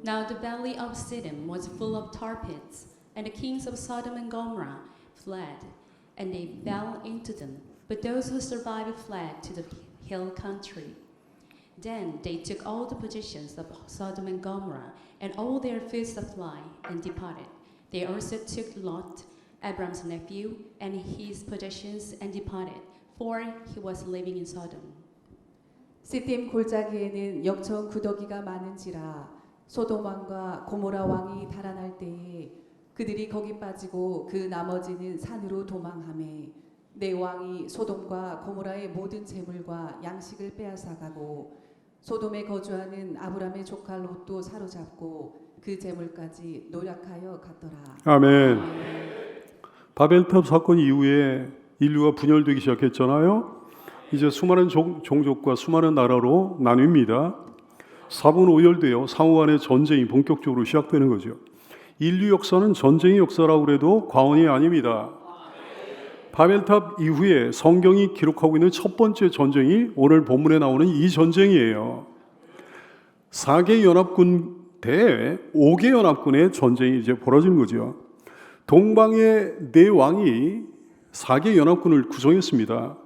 Now the valley of Siddim was full of tar pits, and the kings of Sodom and Gomorrah fled, and they fell into them. But those who survived fled to the hill country. Then they took all the possessions of Sodom and Gomorrah, and all their food supply, and departed. They also took Lot, Abram's nephew, and his possessions, and departed, for he was living in Sodom. 시딤 골짜기에는 역청 구더기가 많은지라 소돔 왕과 고모라 왕이 달아날 때에 그들이 거기 빠지고 그 나머지는 산으로 도망하매 내 왕이 소돔과 고모라의 모든 재물과 양식을 빼앗아가고 소돔에 거주하는 아브람의 조카 롯도 사로잡고 그 재물까지 노력하여 갔더라. 아멘. 바벨탑 사건 이후에 인류가 분열되기 시작했잖아요. 이제 수많은 종족과 수많은 나라로 나뉩니다. 사분오열되어 상호간의 전쟁이 본격적으로 시작되는 거죠. 인류 역사는 전쟁의 역사라고 해도 과언이 아닙니다. 바벨탑 이후에 성경이 기록하고 있는 첫 번째 전쟁이 오늘 본문에 나오는 이 전쟁이에요. 4개 연합군 대 5개 연합군의 전쟁이 이제 벌어진 거죠. 동방의 네 왕이 4개 연합군을 구성했습니다.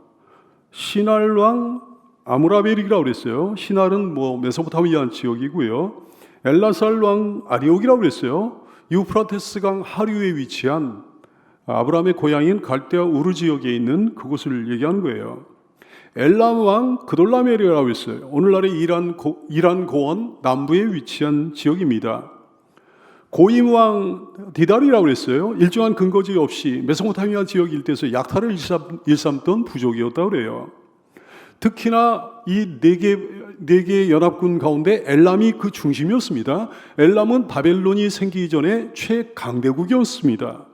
시날 왕 아무라벨이라고 그랬어요. 시날은 메소포타미아 지역이고요. 엘라살 왕 아리옥이라고 그랬어요. 유프라테스 강 하류에 위치한 아브라함의 고향인 갈대아 우르 지역에 있는 그곳을 얘기하는 거예요. 엘람 왕 그돌라메리라고 했어요. 오늘날의 이란 고원 남부에 위치한 지역입니다. 고임 왕 디다리라고 했어요. 일정한 근거지 없이 메소포타미아 지역 일대에서 약탈을 일삼던 부족이었다고 그래요. 특히나 이 네 개 연합군 가운데 엘람이 그 중심이었습니다. 엘람은 바벨론이 생기기 전에 최강대국이었습니다.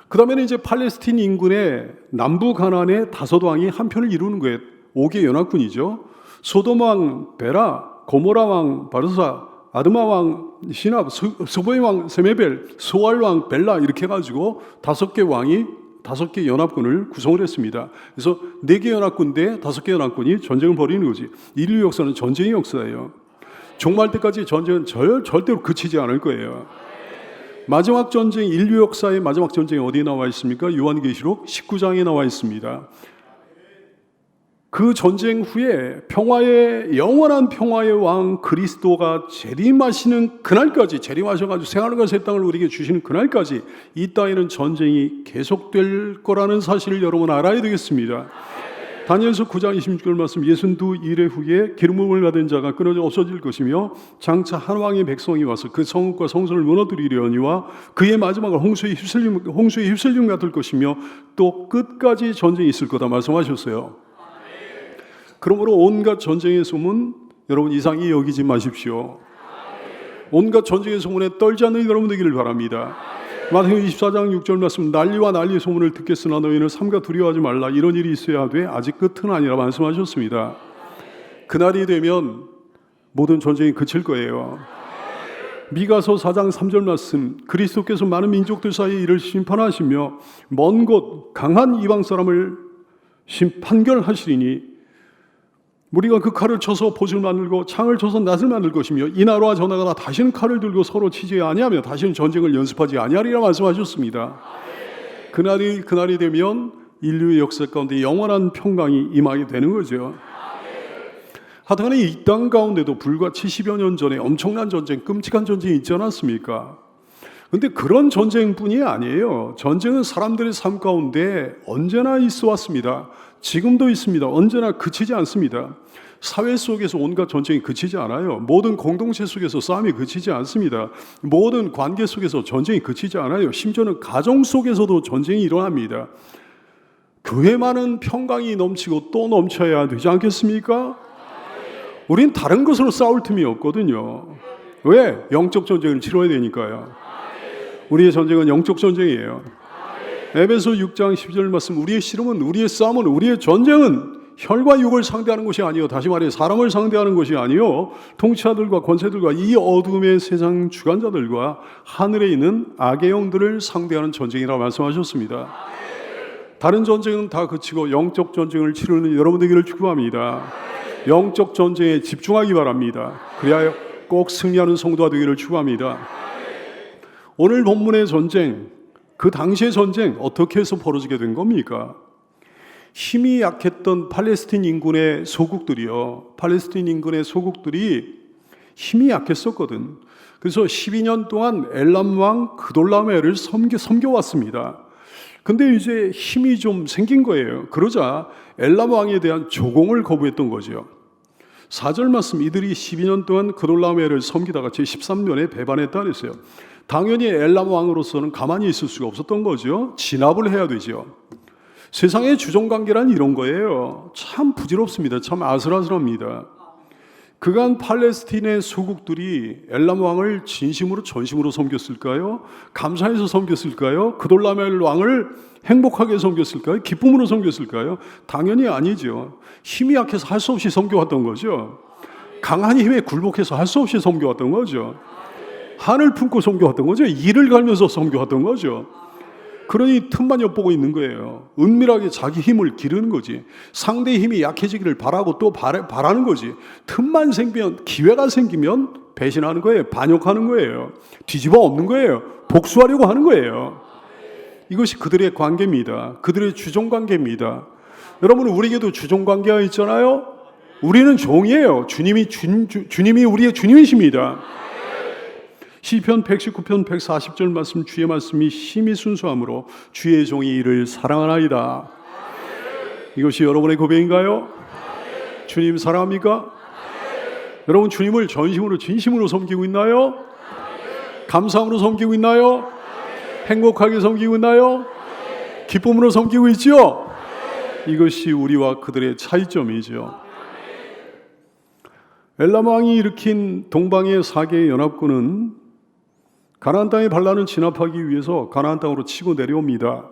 그 다음에는 이제 팔레스틴 인근의 남부 가나안의 5왕이 한 편을 이루는 거예요. 5개 연합군이죠. 소돔 왕 베라, 고모라 왕 바르사, 아드마 왕 시납, 스보의 왕 세메벨, 소알 왕 벨라 이렇게 해가지고 5개 왕이 5개 연합군을 구성을 했습니다. 그래서 4개 연합군 대 5개 연합군이 전쟁을 벌이는 거지. 인류 역사는 전쟁의 역사예요. 종말 때까지 전쟁은 절대로 그치지 않을 거예요. 마지막 전쟁, 인류 역사의 마지막 전쟁이 어디에 나와 있습니까? 요한계시록 19장에 나와 있습니다. 그 전쟁 후에 영원한 평화의 왕 그리스도가 재림하시는 그날까지, 재림하셔가지고 생활과 새 땅을 우리에게 주시는 그날까지 이 땅에는 전쟁이 계속될 거라는 사실을 여러분 알아야 되겠습니다. 다니엘서 9장 26절 말씀, 62일의 후에 기름 부음을 받은 자가 끊어져 없어질 것이며 장차 한 왕의 백성이 와서 그 성읍과 성소를 무너뜨리려니와 그의 마지막을 홍수의 휩쓸림 같을 것이며 또 끝까지 전쟁이 있을 거다 말씀하셨어요. 그러므로 온갖 전쟁의 소문 여러분 이상히 여기지 마십시오. 온갖 전쟁의 소문에 떨지 않는 여러분 되기를 바랍니다. 마태복음 24장 6절 말씀, 난리와 난리의 소문을 듣겠으나 너희는 삼가 두려워하지 말라. 이런 일이 있어야 하되 아직 끝은 아니라 말씀하셨습니다. 그날이 되면 모든 전쟁이 그칠 거예요. 미가서 4장 3절 말씀, 그리스도께서 많은 민족들 사이에 이를 심판하시며 먼 곳 강한 이방 사람을 판결하시리니 우리가 그 칼을 쳐서 봇을 만들고 창을 쳐서 낫을 만들 것이며 이나라와 저나가나 다시는 칼을 들고 서로 치지 아니하며 다시는 전쟁을 연습하지 아니하리라 말씀하셨습니다. 그날이 되면 인류의 역사 가운데 영원한 평강이 임하게 되는 거죠. 하여간 이 땅 가운데도 불과 70여 년 전에 엄청난 전쟁, 끔찍한 전쟁이 있지 않았습니까? 근데 그런 전쟁뿐이 아니에요. 전쟁은 사람들의 삶 가운데 언제나 있어 왔습니다. 지금도 있습니다. 언제나 그치지 않습니다. 사회 속에서 온갖 전쟁이 그치지 않아요. 모든 공동체 속에서 싸움이 그치지 않습니다. 모든 관계 속에서 전쟁이 그치지 않아요. 심지어는 가정 속에서도 전쟁이 일어납니다. 교회만은 평강이 넘치고 또 넘쳐야 되지 않겠습니까? 우린 다른 것으로 싸울 틈이 없거든요. 왜? 영적 전쟁을 치러야 되니까요. 우리의 전쟁은 영적 전쟁이에요. 에베소 6장 12절 말씀, 우리의 씨름은, 우리의 싸움은, 우리의 전쟁은 혈과 육을 상대하는 것이 아니요, 다시 말해 사람을 상대하는 것이 아니요, 통치자들과 권세들과 이 어둠의 세상 주관자들과 하늘에 있는 악의 영들을 상대하는 전쟁이라고 말씀하셨습니다. 다른 전쟁은 다 그치고 영적 전쟁을 치르는 여러분 되기를 축복합니다. 영적 전쟁에 집중하기 바랍니다. 그래야 꼭 승리하는 성도가 되기를 축원합니다. 오늘 본문의 전쟁, 그 당시의 전쟁 어떻게 해서 벌어지게 된 겁니까? 힘이 약했던 팔레스틴 인근의 소국들이요. 팔레스틴 인근의 소국들이 힘이 약했었거든. 그래서 12년 동안 엘람 왕 그돌라메를 섬겨왔습니다. 근데 이제 힘이 좀 생긴 거예요. 그러자 엘람 왕에 대한 조공을 거부했던 거죠. 4절 말씀, 이들이 12년 동안 그돌라메를 섬기다가 제13년에 배반했다 그랬어요. 당연히 엘람 왕으로서는 가만히 있을 수가 없었던 거죠. 진압을 해야 되죠. 세상의 주종관계란 이런 거예요. 참 부질없습니다. 참 아슬아슬합니다. 그간 팔레스틴의 소국들이 엘람 왕을 진심으로 전심으로 섬겼을까요? 감사해서 섬겼을까요? 그돌라멜 왕을 행복하게 섬겼을까요? 기쁨으로 섬겼을까요? 당연히 아니죠. 힘이 약해서 할 수 없이 섬겨왔던 거죠. 강한 힘에 굴복해서 할 수 없이 섬겨왔던 거죠. 한을 품고 섬겨왔던 거죠. 이를 갈면서 섬겨왔던 거죠. 그러니 틈만 엿보고 있는 거예요. 은밀하게 자기 힘을 기르는 거지. 상대의 힘이 약해지기를 바라고 또 바라는 거지. 틈만 생기면, 기회가 생기면 배신하는 거예요. 반역하는 거예요. 뒤집어 엎는 거예요. 복수하려고 하는 거예요. 이것이 그들의 관계입니다. 그들의 주종관계입니다. 여러분, 우리에게도 주종관계가 있잖아요. 우리는 종이에요. 주님이 우리의 주님이십니다. 시편 119편 140절 말씀, 주의 말씀이 심히 순수함으로 주의 종이 이를 사랑하나이다. 이것이 여러분의 고백인가요? 주님 사랑합니까? 여러분, 주님을 전심으로 진심으로 섬기고 있나요? 감사함으로 섬기고 있나요? 행복하게 섬기고 있나요? 기쁨으로 섬기고 있죠? 이것이 우리와 그들의 차이점이죠. 엘람 왕이 일으킨 동방의 4개의 연합군은 가나안 땅에 반란을 진압하기 위해서 가나안 땅으로 치고 내려옵니다.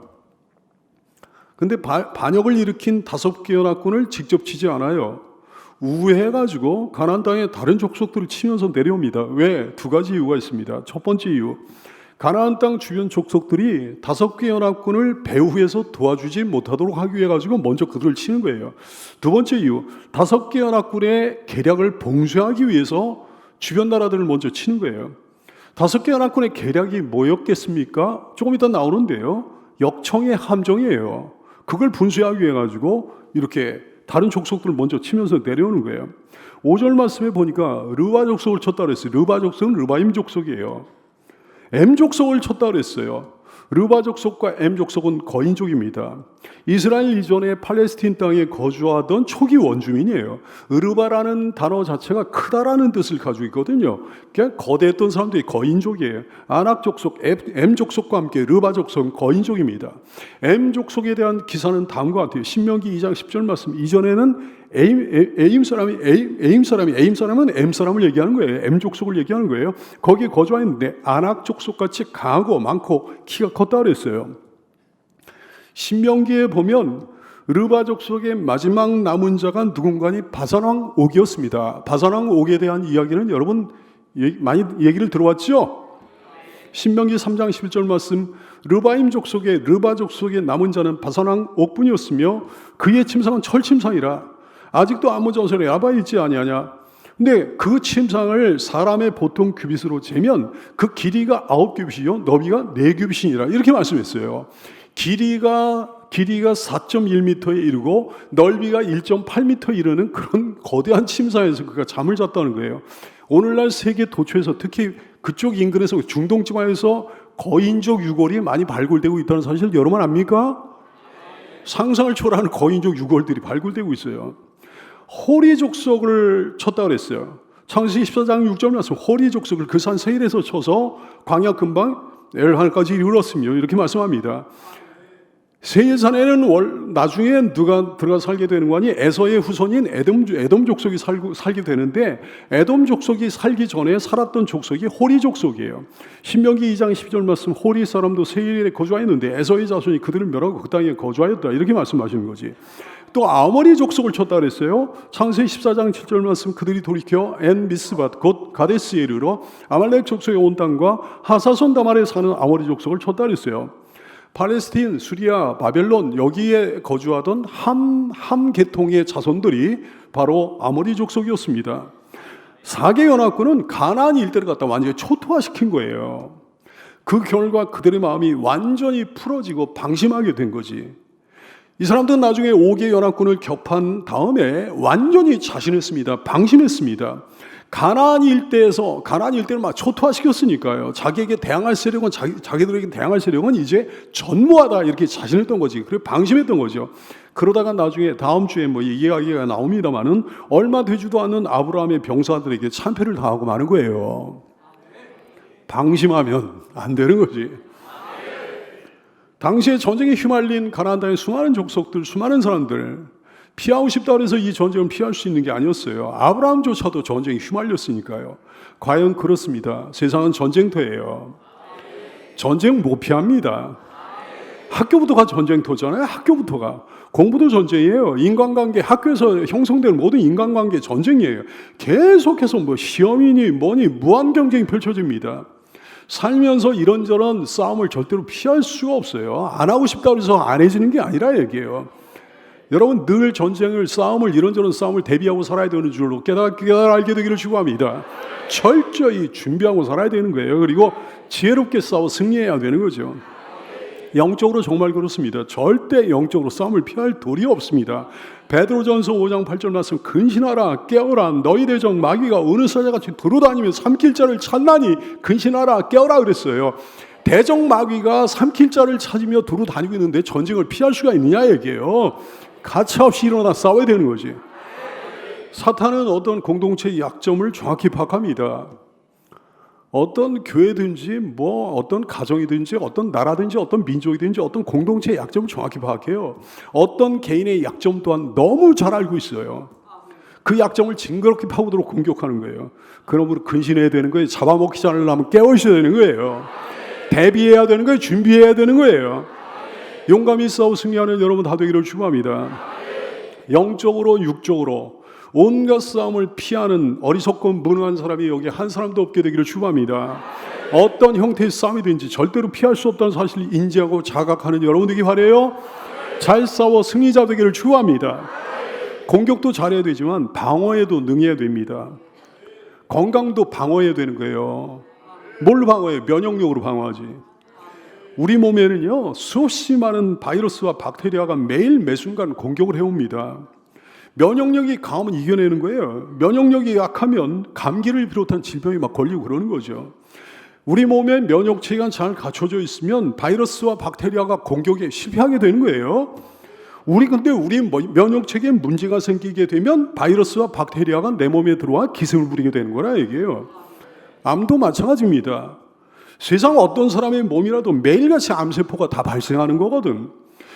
근데 반역을 일으킨 5개 연합군을 직접 치지 않아요. 우회해가지고 가나안 땅의 다른 족속들을 치면서 내려옵니다. 왜? 2가지 이유가 있습니다. 첫 번째 이유, 가나안 땅 주변 족속들이 5개 연합군을 배후에서 도와주지 못하도록 하기 위해 가지고 먼저 그들을 치는 거예요. 두 번째 이유, 5개 연합군의 계략을 봉쇄하기 위해서 주변 나라들을 먼저 치는 거예요. 5개 연합군의 계략이 뭐였겠습니까? 조금 이따 나오는데요. 역청의 함정이에요. 그걸 분쇄하기 위해 가지고 이렇게 다른 족속들을 먼저 치면서 내려오는 거예요. 5절 말씀에 보니까 르바 족속을 쳤다 그랬어요. 르바 족속은 르바임 족속이에요. M 족속을 쳤다 그랬어요. 르바 족속과 M 족속은 거인족입니다. 이스라엘 이전에 팔레스틴 땅에 거주하던 초기 원주민이에요. 르바라는 단어 자체가 크다라는 뜻을 가지고 있거든요. 그냥 거대했던 사람들이 거인족이에요. 아낙 족속, M 족속과 함께 르바 족속은 거인족입니다. M 족속에 대한 기사는 다음과 같아요. 신명기 2장 10절 말씀, 이전에는 에임 사람은 M 사람을 얘기하는 거예요. M 족속을 얘기하는 거예요. 거기에 거주하는데 아낙 족속같이 강하고 많고 키가 컸다 그랬어요. 신명기에 보면 르바 족속의 마지막 남은 자가 누군가니 바산왕 옥이었습니다. 바산왕 옥에 대한 이야기는 여러분 많이 얘기를 들어왔죠? 신명기 3장 11절 말씀, 르바임 족속의 르바 족속의 남은 자는 바산왕 옥뿐이었으며 그의 침상은 철침상이라. 아직도 아무 전설에 야바 있지 아니하냐. 근데 그 침상을 사람의 보통 규빗으로 재면 그 길이가 9규빗이요 너비가 4규빗이니라 이렇게 말씀했어요. 길이가 4.1m에 이르고 넓이가 1.8m에 이르는 그런 거대한 침상에서 그가 잠을 잤다는 거예요. 오늘날 세계 도처에서 특히 그쪽 인근에서 중동 지방에서 거인족 유골이 많이 발굴되고 있다는 사실 여러분 압니까? 상상을 초월하는 거인족 유골들이 발굴되고 있어요. 호리 족속을 쳤다 그랬어요. 창세기 14장 6절 말씀, 호리 족속을 그 산 세일에서 쳐서 광야 근방 엘하늘까지 이르렀으며 이렇게 말씀합니다. 세일산에는 나중에 누가 들어가 살게 되는 거니 에서의 후손인 에돔 족속이 살게 되는데 에돔 족속이 살기 전에 살았던 족속이 호리 족속이에요. 신명기 2장 12절 말씀, 호리 사람도 세일에 거주하였는데 에서의 자손이 그들을 멸하고 그 땅에 거주하였다 이렇게 말씀하시는 거지. 또 아모리 족속을 쳤다 그랬어요. 창세기 14장 7절 말씀, 그들이 돌이켜 엔 미스밭 곧 가데스에 이르러 아말렉 족속의 온 땅과 하사손 다말에 사는 아모리 족속을 쳤다 그랬어요. 팔레스틴, 수리아, 바벨론 여기에 거주하던 함 계통의 자손들이 바로 아모리 족속이었습니다. 4개 연합군은 가나안 일대를 갖다 완전히 초토화시킨 거예요. 그 결과 그들의 마음이 완전히 풀어지고 방심하게 된 거지. 이 사람들은 나중에 5개 연합군을 격파한 다음에 완전히 자신했습니다. 방심했습니다. 가나안 일대를 막 초토화시켰으니까요. 자기에게 대항할 세력은 자기들에게 대항할 세력은 이제 전무하다 이렇게 자신했던 거지. 그래 방심했던 거죠. 그러다가 나중에 다음 주에 뭐 이야기가 나옵니다만은 얼마 되지도 않는 아브라함의 병사들에게 참패를 당하고 마는 거예요. 방심하면 안 되는 거지. 당시에 전쟁에 휘말린 가나안 땅의 수많은 족속들, 수많은 사람들 피하고 싶다 그래서 이 전쟁을 피할 수 있는 게 아니었어요. 아브라함조차도 전쟁에 휘말렸으니까요. 과연 그렇습니다. 세상은 전쟁터예요. 전쟁 못 피합니다. 학교부터가 전쟁터잖아요. 학교부터가. 공부도 전쟁이에요. 인간관계, 학교에서 형성되는 모든 인간관계 전쟁이에요. 계속해서 뭐 시험이니 뭐니 무한 경쟁이 펼쳐집니다. 살면서 이런저런 싸움을 절대로 피할 수가 없어요. 안 하고 싶다고 해서 안 해지는 게 아니라 얘기해요. 여러분 늘 싸움을 이런저런 싸움을 대비하고 살아야 되는 줄로 깨달게 되기를 축원합니다. 철저히 준비하고 살아야 되는 거예요. 그리고 지혜롭게 싸워 승리해야 되는 거죠. 영적으로 정말 그렇습니다. 절대 영적으로 싸움을 피할 도리 없습니다. 베드로전서 5장 8절 말씀 근신하라 깨어라 너희 대적 마귀가 어느 사자같이 두루다니며 삼킬 자를 찾나니 근신하라 깨어라 그랬어요. 대적 마귀가 삼킬 자를 찾으며 두루다니고 있는데 전쟁을 피할 수가 있느냐 얘기예요. 가차없이 일어나 싸워야 되는 거지. 사탄은 어떤 공동체의 약점을 정확히 파악합니다. 어떤 교회든지 뭐 어떤 가정이든지 어떤 나라든지 어떤 민족이든지 어떤 공동체의 약점을 정확히 파악해요. 어떤 개인의 약점 또한 너무 잘 알고 있어요. 그 약점을 징그럽게 파고들어 공격하는 거예요. 그러므로 근신해야 되는 거예요. 잡아먹히지 않으려면 깨어 있어야 되는 거예요. 대비해야 되는 거예요. 준비해야 되는 거예요. 용감히 싸워 승리하는 여러분 다 되기를 축원합니다. 영적으로 육적으로 온갖 싸움을 피하는 어리석고 무능한 사람이 여기 한 사람도 없게 되기를 축원합니다. 어떤 형태의 싸움이든지 절대로 피할 수 없다는 사실을 인지하고 자각하는 여러분 되기 바라요. 잘 싸워 승리자 되기를 축원합니다. 공격도 잘해야 되지만 방어에도 능해야 됩니다. 건강도 방어해야 되는 거예요. 뭘로 방어해요? 면역력으로 방어하지. 우리 몸에는요 수없이 많은 바이러스와 박테리아가 매일 매순간 공격을 해옵니다. 면역력이 강하면 이겨내는 거예요. 면역력이 약하면 감기를 비롯한 질병이 막 걸리고 그러는 거죠. 우리 몸에 면역체계가 잘 갖춰져 있으면 바이러스와 박테리아가 공격에 실패하게 되는 거예요. 근데 우리 면역체계에 문제가 생기게 되면 바이러스와 박테리아가 내 몸에 들어와 기승을 부리게 되는 거라 얘기해요. 암도 마찬가지입니다. 세상 어떤 사람의 몸이라도 매일같이 암세포가 다 발생하는 거거든.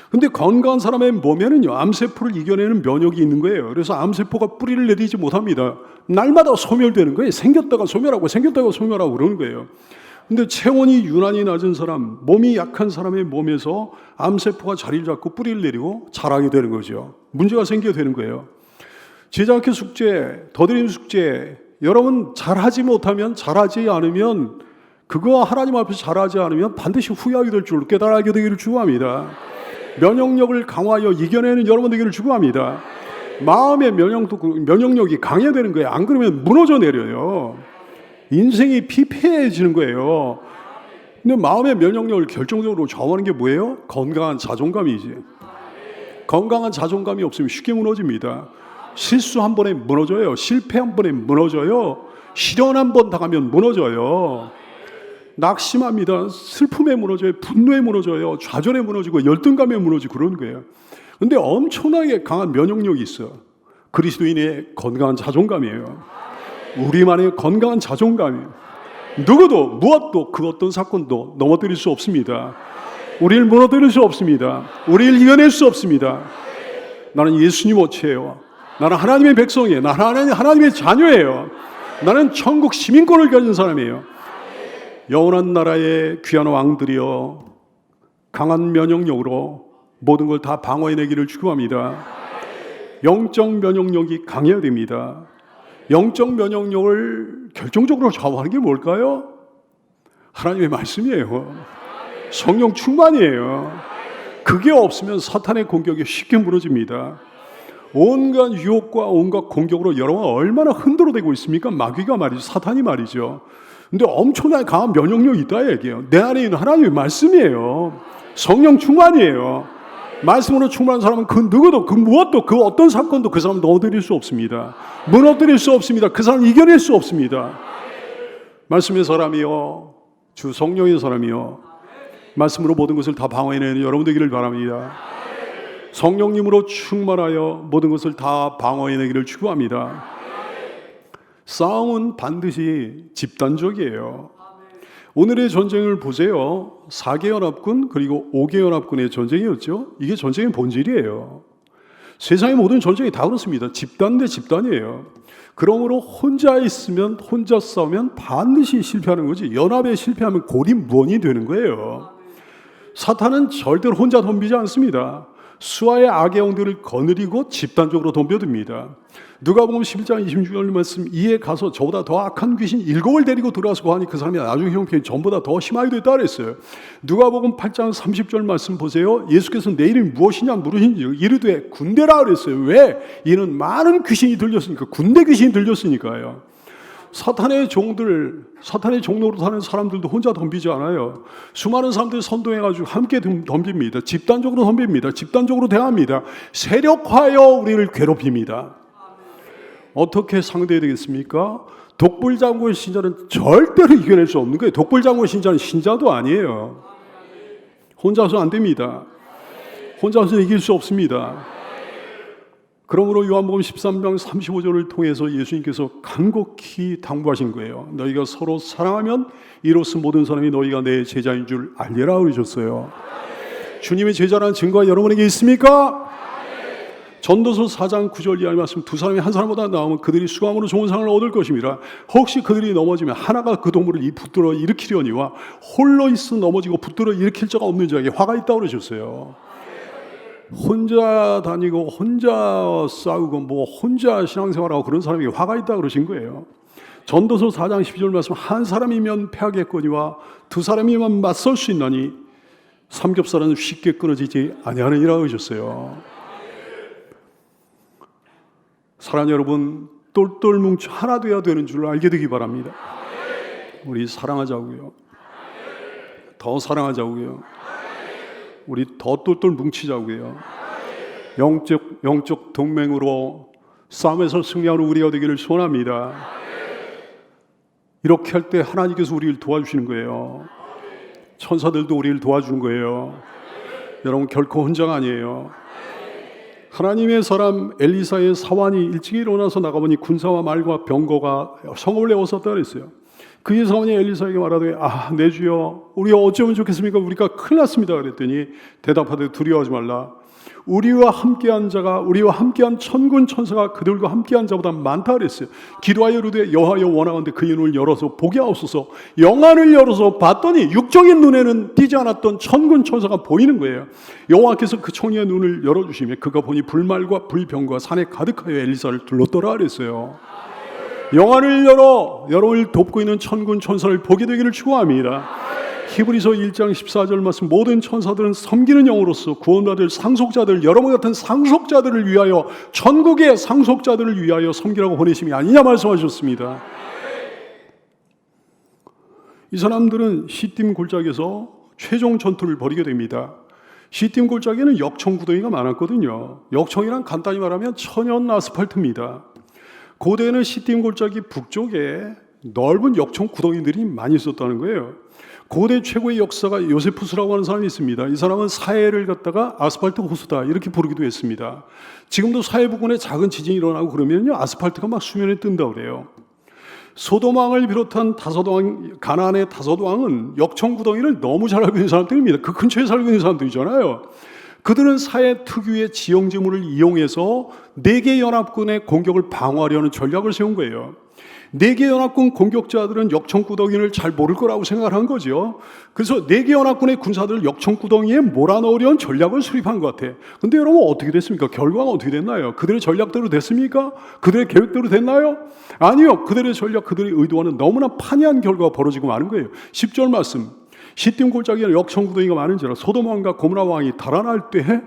근데 건강한 사람의 몸에는요 암세포를 이겨내는 면역이 있는 거예요. 그래서 암세포가 뿌리를 내리지 못합니다. 날마다 소멸되는 거예요. 생겼다가 소멸하고 생겼다가 소멸하고 그러는 거예요. 근데 체온이 유난히 낮은 사람, 몸이 약한 사람의 몸에서 암세포가 자리를 잡고 뿌리를 내리고 자라게 되는 거죠. 문제가 생기게 되는 거예요. 제자학교 숙제, 더드림 숙제, 여러분 잘하지 못하면 잘하지 않으면 그거 하나님 앞에서 잘하지 않으면 반드시 후회하게 될 줄 깨달게 되기를 축원합니다. 면역력을 강화하여 이겨내는 여러분 되기를 축원합니다. 마음의 면역력이 강해야 되는 거예요. 안 그러면 무너져 내려요. 인생이 피폐해지는 거예요. 근데 마음의 면역력을 결정적으로 좌우하는 게 뭐예요? 건강한 자존감이지. 건강한 자존감이 없으면 쉽게 무너집니다. 실수 한 번에 무너져요. 실패 한 번에 무너져요. 실현 한 번 당하면 무너져요. 낙심합니다. 슬픔에 무너져요. 분노에 무너져요. 좌절에 무너지고 열등감에 무너지고 그런 거예요. 근데 엄청나게 강한 면역력이 있어. 그리스도인의 건강한 자존감이에요. 우리만의 건강한 자존감이에요. 누구도 무엇도 그 어떤 사건도 넘어뜨릴 수 없습니다. 우리를 무너뜨릴 수 없습니다. 우리를 이겨낼 수 없습니다. 나는 예수님 옷이에요. 나는 하나님의 백성이에요. 나는 하나님의 자녀예요. 나는 천국 시민권을 가진 사람이에요. 영원한 나라의 귀한 왕들이여 강한 면역력으로 모든 걸 다 방어해내기를 축원합니다. 영적 면역력이 강해야 됩니다. 영적 면역력을 결정적으로 좌우하는 게 뭘까요? 하나님의 말씀이에요. 성령 충만이에요. 그게 없으면 사탄의 공격이 쉽게 무너집니다. 온갖 유혹과 온갖 공격으로 여러분 얼마나 흔들어대고 있습니까? 마귀가 말이죠. 사탄이 말이죠. 근데 엄청나게 강한 면역력이 있다 얘기해요. 내 안에 있는 하나님의 말씀이에요. 성령 충만이에요. 말씀으로 충만한 사람은 그 누구도 그 무엇도 그 어떤 사건도 그 사람 넣어드릴 수 없습니다. 무너뜨릴 수 없습니다. 그 사람 이겨낼 수 없습니다. 말씀의 사람이요, 주 성령의 사람이요, 말씀으로 모든 것을 다 방어해내는 여러분 되기를 바랍니다. 성령님으로 충만하여 모든 것을 다 방어해내기를 축원합니다. 싸움은 반드시 집단적이에요. 오늘의 전쟁을 보세요. 4개 연합군 그리고 5개 연합군의 전쟁이었죠. 이게 전쟁의 본질이에요. 세상의 모든 전쟁이 다 그렇습니다. 집단 대 집단이에요. 그러므로 혼자 있으면, 혼자 싸우면 반드시 실패하는 거지. 연합에 실패하면 고립무원이 되는 거예요. 사탄은 절대로 혼자 덤비지 않습니다. 수아의 악의 영들을 거느리고 집단적으로 덤벼듭니다. 누가복음 11장 26절 말씀, 이에 가서 저보다 더 악한 귀신 7을 데리고 들어와서 하니 그 사람이 나중에 형편이 전보다 더 심하게 됐다 그랬어요. 누가복음 8장 30절 말씀 보세요. 예수께서 내 이름이 무엇이냐 물으신지 이르되 군대라 그랬어요. 왜? 이는 많은 귀신이 들렸으니까, 군대 귀신이 들렸으니까요. 사탄의 종들, 사탄의 종로로 사는 사람들도 혼자 덤비지 않아요. 수많은 사람들이 선동해가지고 함께 덤빕니다. 집단적으로 덤빕니다. 집단적으로 대합니다. 세력화하여 우리를 괴롭힙니다. 어떻게 상대해야 되겠습니까? 독불장군 신자는 절대로 이겨낼 수 없는 거예요. 독불장군 신자는 신자도 아니에요. 혼자서 안 됩니다. 혼자서 이길 수 없습니다. 그러므로 요한복음 13장 35절을 통해서 예수님께서 간곡히 당부하신 거예요. 너희가 서로 사랑하면 이로써 모든 사람이 너희가 내 제자인 줄 알리라 그러셨어요. 주님의 제자라는 증거가 여러분에게 있습니까? 전도서 4장 9절 이하의 말씀, 두 사람이 한 사람보다 나오면 그들이 수강으로 좋은 상을 얻을 것입니다. 혹시 그들이 넘어지면 하나가 그 동물을 붙들어 일으키려니와 홀로 있어 넘어지고 붙들어 일으킬 자가 없는 자에게 화가 있다고 그러셨어요. 혼자 다니고 혼자 싸우고 뭐 혼자 신앙생활하고 그런 사람에게 화가 있다고 그러신 거예요. 전도서 4장 12절 말씀, 한 사람이면 패하겠거니와 두 사람이면 맞설 수 있나니 삼겹살은 쉽게 끊어지지 아니하느니라 그러셨어요. 사랑하는 여러분, 똘똘 뭉쳐 하나 되어야 되는 줄 알게 되기 바랍니다. 우리 사랑하자고요. 더 사랑하자고요. 우리 더 똘똘 뭉치자고요. 영적 동맹으로 싸움에서 승리하는 우리가 되기를 소원합니다. 이렇게 할 때 하나님께서 우리를 도와주시는 거예요. 천사들도 우리를 도와주는 거예요. 여러분 결코 혼자가 아니에요. 하나님의 사람 엘리사의 사환이 일찍 일어나서 나가보니 군사와 말과 병거가 성읍을 에워쌌다 그랬어요. 그의 사환이 엘리사에게 말하되, 내 주여, 우리가 어쩌면 좋겠습니까? 우리가 큰일 났습니다. 그랬더니 대답하되, 두려워하지 말라. 우리와 함께한 자가, 우리와 함께한 천군 천사가 그들과 함께한 자보다 많다 그랬어요. 기도하여 이르되, 여호와여 원하건대 그의 눈을 열어서 보게 하옵소서. 영안을 열어서 봤더니 육적인 눈에는 띄지 않았던 천군 천사가 보이는 거예요. 여호와께서 그 청이의 눈을 열어주시며 그가 보니 불말과 불병과 산에 가득하여 엘리사를 둘렀더라 그랬어요. 영안을 열어 여러분을 돕고 있는 천군 천사를 보게 되기를 축원합니다. 히브리서 1장 14절 말씀, 모든 천사들은 섬기는 영으로서 구원받을 상속자들, 여러분 같은 상속자들을 위하여, 천국의 상속자들을 위하여 섬기라고 보내심이 아니냐 말씀하셨습니다. 이 사람들은 시딤 골짜기에서 최종 전투를 벌이게 됩니다. 시딤 골짜기에는 역청 구덩이가 많았거든요. 역청이란 간단히 말하면 천연 아스팔트입니다. 고대에는 시딤 골짜기 북쪽에 넓은 역청 구덩이들이 많이 있었다는 거예요. 고대 최고의 역사가 요세푸스라고 하는 사람이 있습니다. 이 사람은 사해를 갖다가 아스팔트 호수다 이렇게 부르기도 했습니다. 지금도 사해 부근에 작은 지진이 일어나고 그러면요, 아스팔트가 막 수면에 뜬다 그래요. 소돔왕을 비롯한 가나안의 다섯 왕은 역청 구덩이를 너무 잘 알고 있는 사람들입니다. 그 근처에 살고 있는 사람들이잖아요. 그들은 사해 특유의 지형지물을 이용해서 4개 연합군의 공격을 방어하려는 전략을 세운 거예요. 4개 연합군 공격자들은 역청구덩이를 잘 모를 거라고 생각을 한 거죠. 그래서 4개 연합군의 군사들을 역청구덩이에 몰아넣으려는 전략을 수립한 것 같아요. 근데 여러분 어떻게 됐습니까? 결과가 어떻게 됐나요? 그들의 전략대로 됐습니까? 그들의 계획대로 됐나요? 아니요. 그들의 전략, 그들의 의도와는 너무나 판이한 결과가 벌어지고 마는 거예요. 10절 말씀, 시딤 골짜기에 역청구덩이가 많은지라 소돔 왕과 고모라 왕이 달아날 때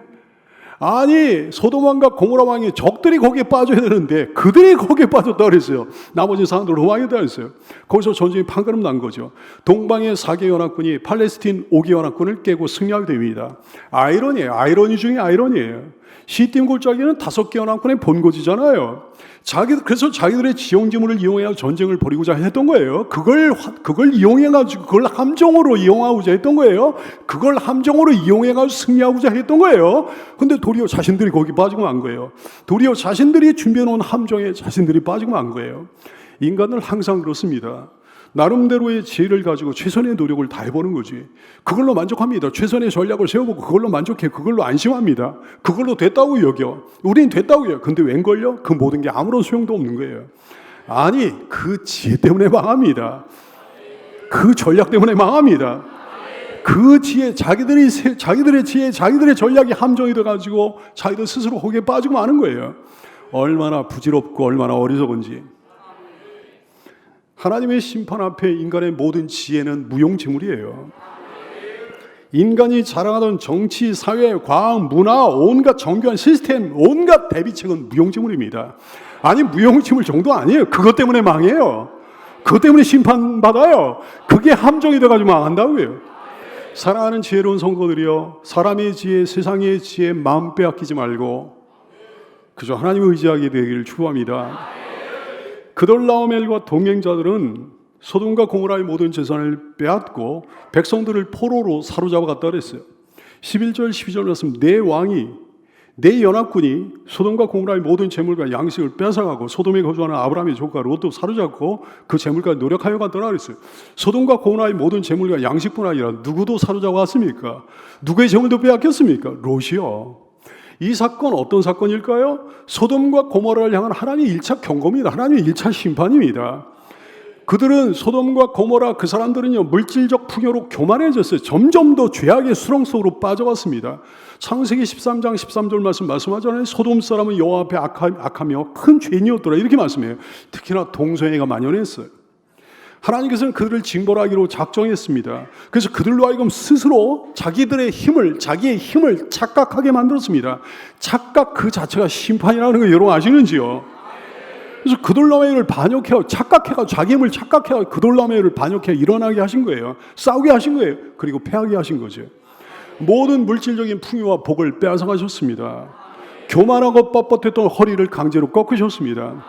아니 소돔왕과 고모라 왕이 적들이 거기에 빠져야 되는데 그들이 거기에 빠졌다 그랬어요. 나머지 사람들 도망했다 그랬어요. 거기서 전쟁이 판가름 난 거죠. 동방의 4개 연합군이 팔레스틴 5개 연합군을 깨고 승리하게 됩니다. 아이러니예요. 아이러니 중에 아이러니예요. 시딤 골짜기는 5개 연합군의 본거지잖아요. 그래서 자기들의 지형지물을 이용해 전쟁을 벌이고자 했던 거예요. 그걸 이용해가지고 그걸 함정으로 이용하고자 했던 거예요. 그걸 함정으로 이용해가지고 승리하고자 했던 거예요. 근데 도리어 자신들이 거기 빠지고 만 거예요. 도리어 자신들이 준비해놓은 함정에 자신들이 빠지고 만 거예요. 인간은 항상 그렇습니다. 나름대로의 지혜를 가지고 최선의 노력을 다해보는 거지. 그걸로 만족합니다. 최선의 전략을 세워보고 그걸로 만족해. 그걸로 안심합니다. 그걸로 됐다고 여겨. 우린 됐다고 여겨. 근데 웬걸요? 그 모든 게 아무런 소용도 없는 거예요. 아니, 그 지혜 때문에 망합니다. 그 전략 때문에 망합니다. 그 지혜, 자기들의 지혜, 자기들의 전략이 함정이 돼가지고 자기들 스스로 거기에 빠지고 마는 거예요. 얼마나 부질없고 얼마나 어리석은지. 하나님의 심판 앞에 인간의 모든 지혜는 무용지물이에요. 인간이 자랑하던 정치, 사회, 과학, 문화, 온갖 정교한 시스템, 온갖 대비책은 무용지물입니다. 아니 무용지물 정도 아니에요. 그것 때문에 망해요. 그것 때문에 심판받아요. 그게 함정이 돼가지고 망한다고요. 사랑하는 지혜로운 성도들이여, 사람의 지혜, 세상의 지혜 마음 빼앗기지 말고 그저 하나님을 의지하게 되기를 축복합니다. 그돌라오멜과 동행자들은 소돔과 고모라의 모든 재산을 빼앗고 백성들을 포로로 사로잡아 갔다 그랬어요. 11절 12절 말씀, 내 왕이 내 연합군이 소돔과 고모라의 모든 재물과 양식을 뺏어가고 소돔에 거주하는 아브라함의 조카 롯도 사로잡고 그 재물까지 노력하여 갔더라 그랬어요. 소돔과 고모라의 모든 재물과 양식뿐 아니라 누구도 사로잡아 왔습니까? 누구의 재물도 빼앗겼습니까? 롯이요. 이 사건 어떤 사건일까요? 소돔과 고모라를 향한 하나님의 1차 경고입니다. 하나님의 1차 심판입니다. 그들은 소돔과 고모라 그 사람들은요 물질적 풍요로 교만해졌어요. 점점 더 죄악의 수렁 속으로 빠져갔습니다. 창세기 13장 13절 말씀하잖아요. 소돔 사람은 여호와 앞에 악하며 큰 죄인이었더라 이렇게 말씀해요. 특히나 동성애가 만연했어요. 하나님께서는 그들을 징벌하기로 작정했습니다. 그래서 그들로 하여금 스스로 자기의 힘을 착각하게 만들었습니다. 착각 그 자체가 심판이라는 거 여러분 아시는지요? 그래서 그돌라오멜을 반역해요. 착각해가 자기 힘을 착각해가 그돌라오멜을 반역해 일어나게 하신 거예요. 싸우게 하신 거예요. 그리고 패하게 하신 거죠. 모든 물질적인 풍요와 복을 빼앗아가셨습니다. 교만하고 뻣뻣했던 허리를 강제로 꺾으셨습니다.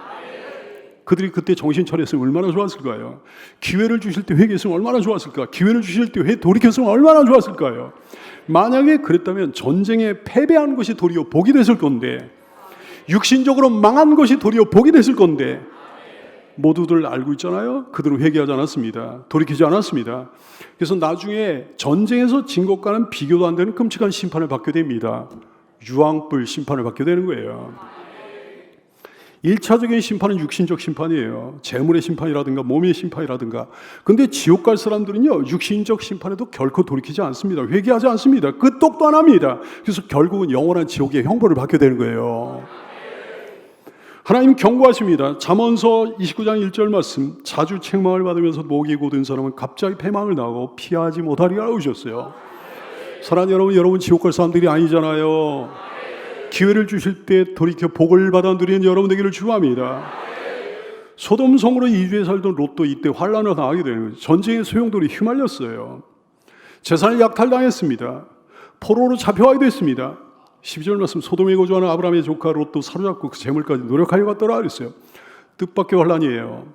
그들이 그때 정신 차렸으면 얼마나 좋았을까요? 기회를 주실 때 회개했으면 얼마나 좋았을까? 기회를 주실 때 돌이켰으면 얼마나 좋았을까요? 만약에 그랬다면 전쟁에 패배한 것이 도리어 복이 됐을 건데, 육신적으로 망한 것이 도리어 복이 됐을 건데, 모두들 알고 있잖아요. 그들은 회개하지 않았습니다. 돌이키지 않았습니다. 그래서 나중에 전쟁에서 진 것과는 비교도 안 되는 끔찍한 심판을 받게 됩니다. 유황불 심판을 받게 되는 거예요. 1차적인 심판은 육신적 심판이에요. 재물의 심판이라든가 몸의 심판이라든가. 근데 지옥 갈 사람들은요 육신적 심판에도 결코 돌이키지 않습니다. 회개하지 않습니다. 끄떡도 안 합니다. 그래서 결국은 영원한 지옥의 형벌을 받게 되는 거예요. 하나님 경고하십니다. 잠언서 29장 1절 말씀, 자주 책망을 받으면서 목이 곧은 사람은 갑자기 패망을 당하고 피하지 못하리라 하셨어요. 사랑하는 여러분 지옥 갈 사람들이 아니잖아요. 기회를 주실 때 돌이켜 복을 받아 누리는 여러분 되기를 축원합니다. 소돔 성으로 이주해 살던 롯도 이때 환난을 당하게 되는 거예요. 전쟁의 소용돌이 휘말렸어요. 재산을 약탈당했습니다. 포로로 잡혀가게 됐습니다. 12절 말씀, 소돔에 거주하는 아브라함의 조카 롯도 사로잡고 그 재물까지 노력하여 갔더라 그랬어요. 뜻밖의 환난이에요.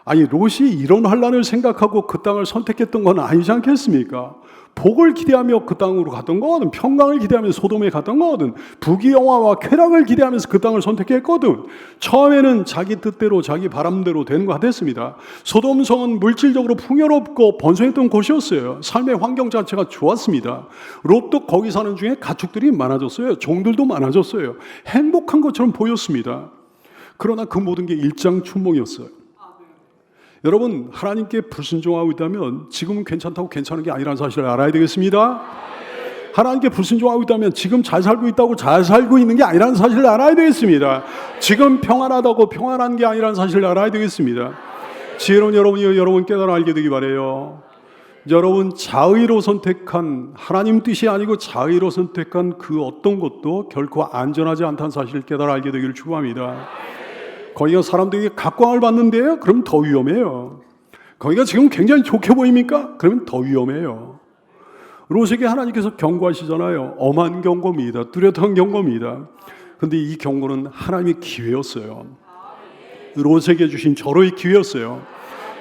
아니 롯이 이런 환난을 생각하고 그 땅을 선택했던 건 아니지 않겠습니까? 복을 기대하며 그 땅으로 갔던 거거든. 평강을 기대하면서 소돔에 갔던 거거든. 부귀영화와 쾌락을 기대하면서 그 땅을 선택했거든. 처음에는 자기 뜻대로 자기 바람대로 되는 거 같았습니다. 소돔 성은 물질적으로 풍요롭고 번성했던 곳이었어요. 삶의 환경 자체가 좋았습니다. 롯도 거기 사는 중에 가축들이 많아졌어요. 종들도 많아졌어요. 행복한 것처럼 보였습니다. 그러나 그 모든 게 일장춘몽이었어요. 여러분 하나님께 불순종하고 있다면 지금은 괜찮다고 괜찮은 게 아니라는 사실을 알아야 되겠습니다. 하나님께 불순종하고 있다면 지금 잘 살고 있다고 잘 살고 있는 게 아니라는 사실을 알아야 되겠습니다. 지금 평안하다고 평안한 게 아니라는 사실을 알아야 되겠습니다. 지혜로운 여러분이 여러분 깨달아 알게 되기 바라요. 여러분, 자의로 선택한, 하나님 뜻이 아니고 자의로 선택한 그 어떤 것도 결코 안전하지 않다는 사실을 깨달아 알게 되기를 축원합니다. 거기가 사람들에게 각광을 받는데요? 그럼 더 위험해요. 거기가 지금 굉장히 좋게 보입니까? 그러면 더 위험해요. 롯에게 하나님께서 경고하시잖아요. 엄한 경고입니다. 뚜렷한 경고입니다. 근데 이 경고는 하나님의 기회였어요. 롯에게 주신 절호의 기회였어요.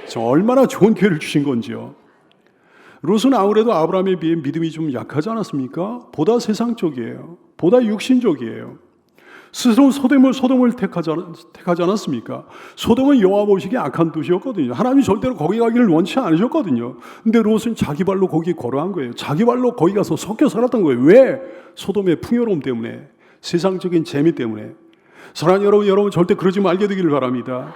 저 얼마나 좋은 기회를 주신 건지요. 롯은 아무래도 아브라함에 비해 믿음이 좀 약하지 않았습니까? 보다 세상적이에요. 보다 육신적이에요. 스스로 소돔을 택하지 않았습니까? 소돔은 여호와 보시기에 악한 도시였거든요. 하나님이 절대로 거기 가기를 원치 않으셨거든요. 근데 롯은 자기 발로 거기 걸어간 거예요. 자기 발로 거기 가서 섞여 살았던 거예요. 왜? 소돔의 풍요로움 때문에, 세상적인 재미 때문에. 사랑하는 여러분 절대 그러지 말게 되기를 바랍니다.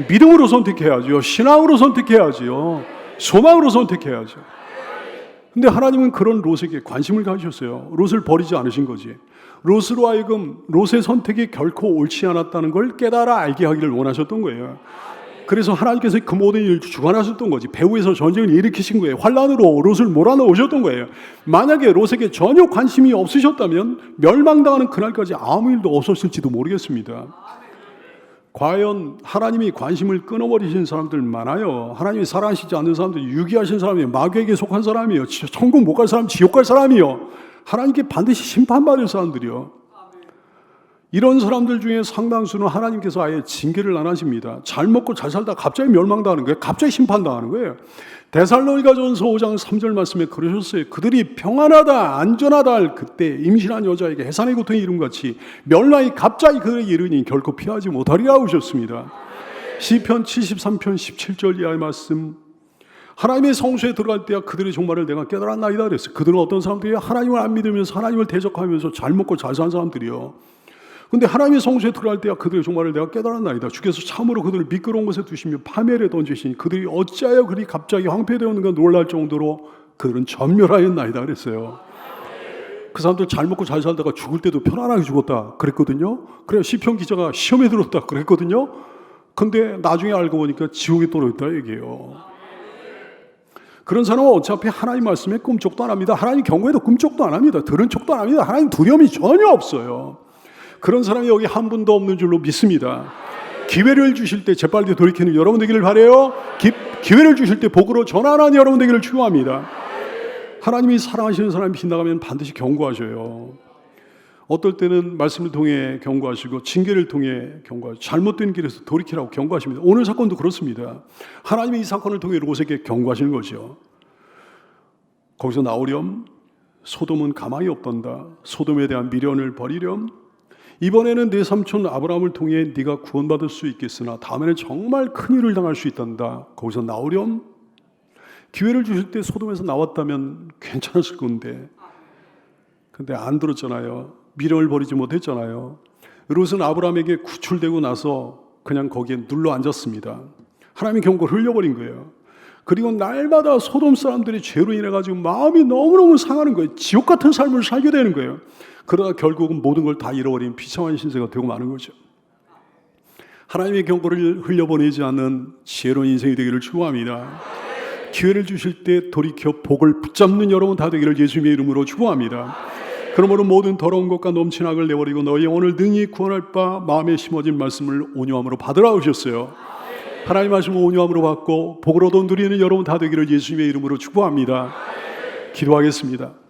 믿음으로 선택해야죠. 신앙으로 선택해야죠. 소망으로 선택해야죠. 근데 하나님은 그런 롯에게 관심을 가지셨어요. 롯을 버리지 않으신 거지. 롯으로 하여금 롯의 선택이 결코 옳지 않았다는 걸 깨달아 알게 하기를 원하셨던 거예요. 그래서 하나님께서 그 모든 일을 주관하셨던 거지. 배후에서 전쟁을 일으키신 거예요. 환란으로 롯을 몰아넣으셨던 거예요. 만약에 롯에게 전혀 관심이 없으셨다면 멸망당하는 그날까지 아무 일도 없었을지도 모르겠습니다. 과연 하나님이 관심을 끊어버리신 사람들 많아요. 하나님이 사랑하시지 않는 사람들, 유기하신 사람이에요. 마귀에게 속한 사람이에요. 천국 못 갈 사람, 지옥 갈 사람이요. 하나님께 반드시 심판받을 사람들이요. 이런 사람들 중에 상당수는 하나님께서 아예 징계를 안 하십니다. 잘 먹고 잘 살다 갑자기 멸망당하는 거예요. 갑자기 심판당하는 거예요. 데살로니가전서 5장 3절 말씀에 그러셨어요. 그들이 평안하다 안전하다 할 그때 임신한 여자에게 해산의 고통이 이름같이 멸망이 갑자기 그들에게 이르니 결코 피하지 못하리라 하셨습니다. 시편 73편 17절 이하의 말씀, 하나님의 성소에 들어갈 때야 그들의 종말을 내가 깨달았나이다 그랬어요. 그들은 어떤 사람들이요? 하나님을 안 믿으면서 하나님을 대적하면서 잘 먹고 잘 사는 사람들이요. 근데 하나님의 성소에 들어갈 때야 그들의 종말을 내가 깨달았나이다. 주께서 참으로 그들을 미끄러운 곳에 두시며 파멸에 던지시니 그들이 어찌하여 그리 갑자기 황폐되었는가 놀랄 정도로 그들은 전멸하였나이다 그랬어요. 그 사람들 잘 먹고 잘 살다가 죽을 때도 편안하게 죽었다 그랬거든요. 그래 시편 기자가 시험에 들었다 그랬거든요. 근데 나중에 알고 보니까 지옥에 떨어졌다 얘기해요. 그런 사람은 어차피 하나님 말씀에 꿈쩍도 안 합니다. 하나님 경고에도 꿈쩍도 안 합니다. 들은 척도 안 합니다. 하나님 두려움이 전혀 없어요. 그런 사람이 여기 한 분도 없는 줄로 믿습니다. 기회를 주실 때 재빨리 돌이키는 여러분 되기를 바라요. 기회를 주실 때 복으로 전환하는 여러분 되기를 축원합니다. 하나님이 사랑하시는 사람이 빗나가면 반드시 경고하셔요. 어떨 때는 말씀을 통해 경고하시고 징계를 통해 경고하시고 잘못된 길에서 돌이키라고 경고하십니다. 오늘 사건도 그렇습니다. 하나님이 이 사건을 통해 롯에게 경고하시는 거죠. 거기서 나오렴. 소돔은 가망이 없단다. 소돔에 대한 미련을 버리렴. 이번에는 내 삼촌 아브라함을 통해 네가 구원받을 수 있겠으나 다음에는 정말 큰일을 당할 수 있단다. 거기서 나오렴. 기회를 주실 때 소돔에서 나왔다면 괜찮았을 건데 근데 안 들었잖아요. 미련을 버리지 못했잖아요. 롯은 아브라함에게 구출되고 나서 그냥 거기에 눌러 앉았습니다. 하나님의 경고를 흘려버린 거예요. 그리고 날마다 소돔 사람들이 죄로 인해가지고 마음이 너무너무 상하는 거예요. 지옥 같은 삶을 살게 되는 거예요. 그러다 결국은 모든 걸 다 잃어버린 비참한 신세가 되고 마는 거죠. 하나님의 경고를 흘려보내지 않는 지혜로운 인생이 되기를 축원합니다. 기회를 주실 때 돌이켜 복을 붙잡는 여러분 다 되기를 예수님의 이름으로 축원합니다. 그러므로 모든 더러운 것과 넘친 악을 내버리고 너희 오늘 능히 구원할 바 마음에 심어진 말씀을 온유함으로 받으라 하셨어요. 하나님 말씀을 온유함으로 받고 복으로 돈 누리는 여러분 다 되기를 예수님의 이름으로 축원합니다. 기도하겠습니다.